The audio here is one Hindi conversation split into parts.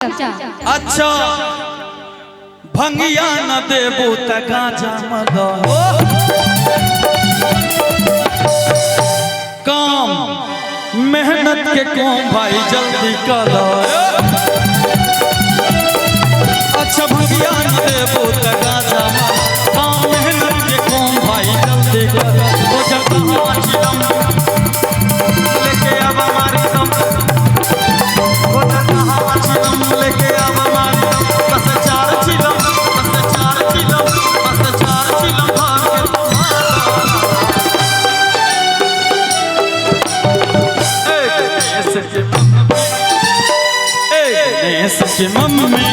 अच्छा भंगिया न देबू त गांजा मदो काम मेहनत के कौन भाई जल्दी करो। अच्छा भंगिया न देबू त गांजा मदो काम मेहनत के कौन भाई जल्दी करो। वो जब चिलम लेके अब हमारी दम वो जब चिलम लेके अब हमारी दम बस चार चिलम के मम्मी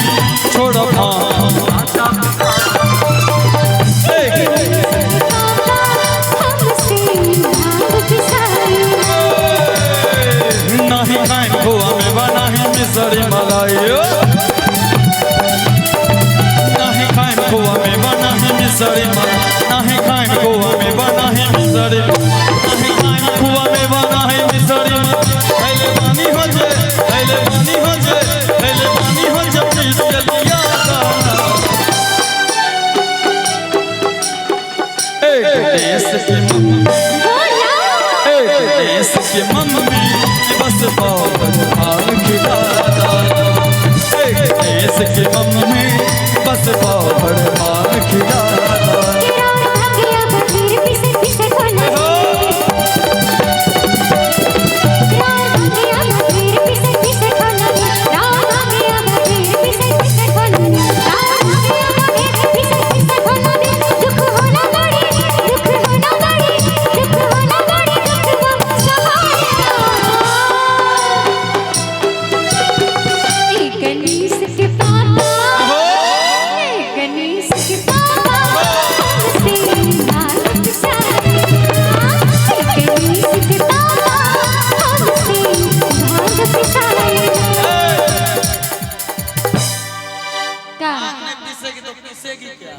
छोड़ो नहीं खाइन खोआ में बना ही मिसरी मलाई नहीं खाइन खोआ में बना ही मिसरी मलाई नहीं खाइन खोआ में बना ही मिसरी नहीं खाइन खोआ में बना ही मिसरी पहले पानी हो जाए पहले पानी हो जाए पहले पानी हो जाए प्लीज जल्दिया देश की मम्मी बस बहुत भाग खिलाता देश की मम्मी बस बहुत भाग खिलाता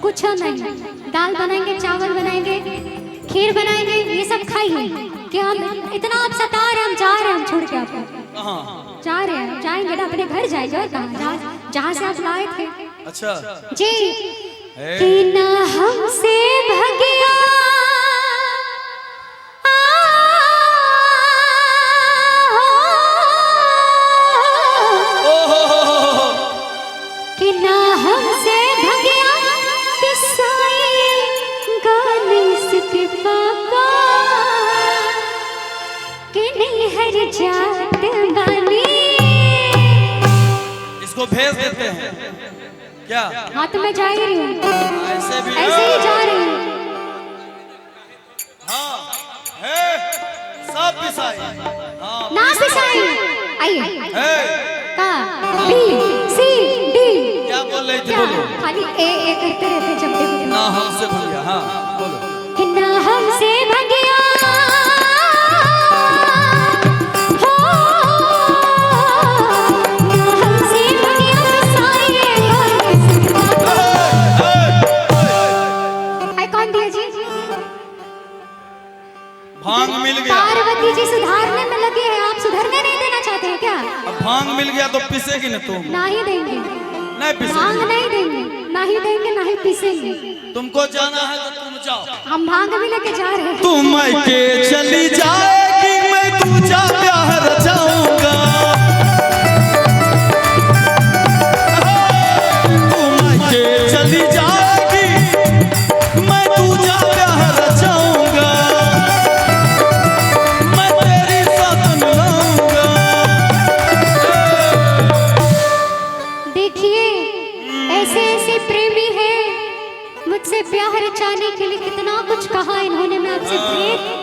कुछ नहीं, दाल बनाएंगे, चावल बनाएंगे, खीर बनाएंगे, ये सब खाइए। कि हम इतना आप सता रहे, हम जा रहे हैं, हम छोड़ के आपको जा रहे हैं, जाएंगे ना अपने घर जाएंगे और कहाँ जहाँ से आप लाए थे। अच्छा जी कि ना हमसे भगिया कि ना हमसे भगिया के पापा कि नहीं हर जात बानी इसको भेज देते हैं क्या? हाँ तो मैं जा ही रही हूँ, ऐसे ही जा रही हूँ। हाँ है सब पिसाई हाँ ना पिसाई आइए का बी सी डी क्या बोल रही थी बोलो खाली ए करते रहते जब देखो ना हमसे भैया हाँ बोलो कि ना हमसे भगिया हो ना हमसे भगिया पिसाइए आई कौन दिया जी? भांग मिल गया। पार्वती जी सुधारने में लगे हैं, आप सुधरने नहीं देना चाहते हैं क्या? अब भांग मिल गया तो पिसेगी ना तुम? ना ही देंगे, नहीं पिसेगी। भांग नहीं देंगे, ना ही देंगे, ना ही पीसेंगे। तुमको जाना है तो तुम जाओ, हम भांग भी लेके जा रहे हैं। तुम के चली जाएगी मैं दूजा प्यार रचाऊंगा तुम के चली जाएगी मैं दूजा प्यार रचाऊंगा मैं तेरी सतन लाऊंगा। देखिए ऐसे ऐसे प्रेमी हैं, मुझसे प्यार रचाने के लिए कितना कुछ कहा इन्होंने। मैं आपसे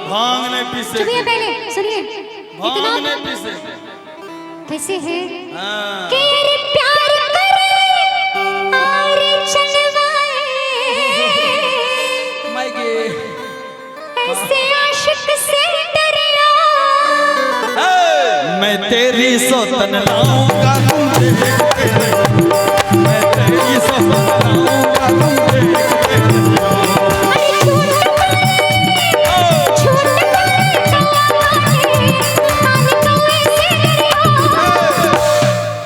भांग नहीं पीसे, सुनिए पहले सुनिए, भांग नहीं पीसे कैसे है हाँ। कि अरे प्यार करे और चलवाए ऐसे आशिक से डरिया मैं तेरी सौतन लाऊंगा मैं तेरी सौतन लाऊंगा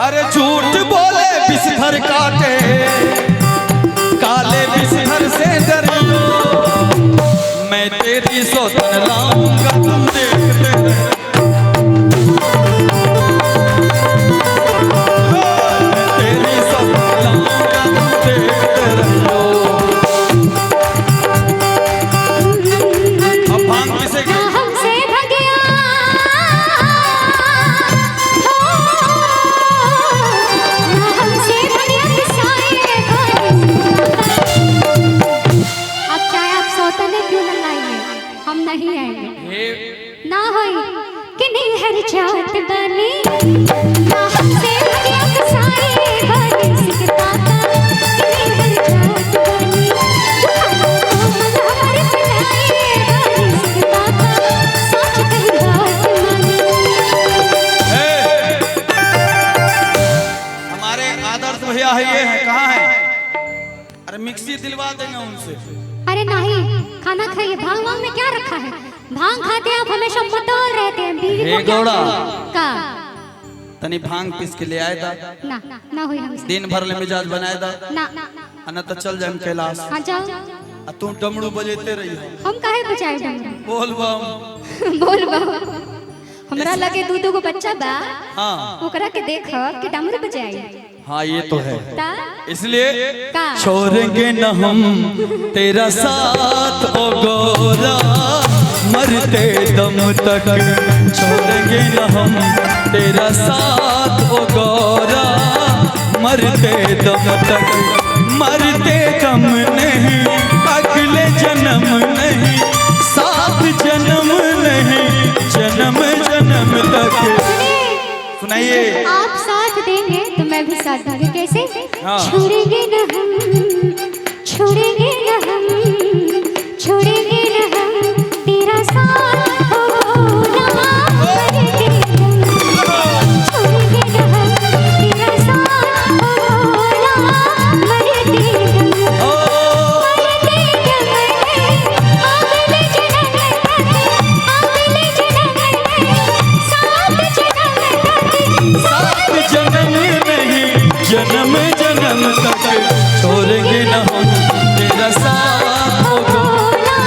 अरे झूठ बोल तेरी सौतन लाऊंगा तुम देखते तेरी सौतन लाऊंगा तुम देखते रहो। अब भांग किसे की? हमसे भगिया हमसे भगिया किसाए। अब चाहे आप सौतने क्यों न लाइए, हम नहीं आएंगे। ना होई कि नहीं हर जात बनी ना हमसे भगिया किसाए बनी सिकता कि नहीं हर जात बनी हमारे पिलाए बनी सिकता सोच कहीं बात मानी। हमारे आदर्श भैया है, ये है कहाँ है? अरे मिक्सी दिलवा देंगे उनसे। अरे नहीं, खाना खाइए। भांग वांग में क्या रखा है? भांग खाते हैं आप हमेशा मतौल रहते हैं। बीवी हे को क्या गौड़ा। का तनी भांग पीस के ले आए था, ना हुई हमसे। दिन भर ले मिजाज बनाए था, ना अना तो चल जाए कैलाश। हाँ जाओ। आ तू डमरू बजेते रही हो। हम काहे बचाए डमरू? बोल बम। बोल बा हमरा लगे दू को बच्चा बा, हाँ ओकरा के देख कि डमरू बजाई। हाँ ये तो है, ता इसलिए का छोड़ेंगे न हम तेरा साथ ओ गोरा, मरते दम तक छोड़ेंगे न हम तेरा साथ ओ गोरा, मरते दम तक। मरते दम नहीं, अगले जन्म नहीं, सात जन्म नहीं, जन्म जन्म तक। सुनाइए। आप साथ देंगे तो मैं भी साथ दूंगी। कैसे? हाँ। छोड़ेंगे न हम, छोड़ेंगे न हम, छोड़ेंगे न हम तेरा साथ हो ना मरते दम। छोड़ेंगे न हम तेरा साथ हो ना मरते दम। मरते दम नहीं, अगले जन्म तक, अगले जन्म तक, सात जन्म तक, सात जन्म नहीं, जन्म जन्म तक छोड़ेंगे न हम तेरा साथ ओ गोरा,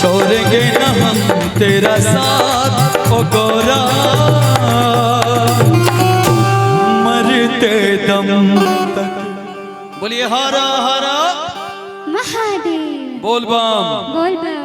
छोड़ेंगे न हम तेरा साथ ओ गोरा, मरते दम तक। बोलिए हरा हरा महादेव। बोल बम। बोल बम।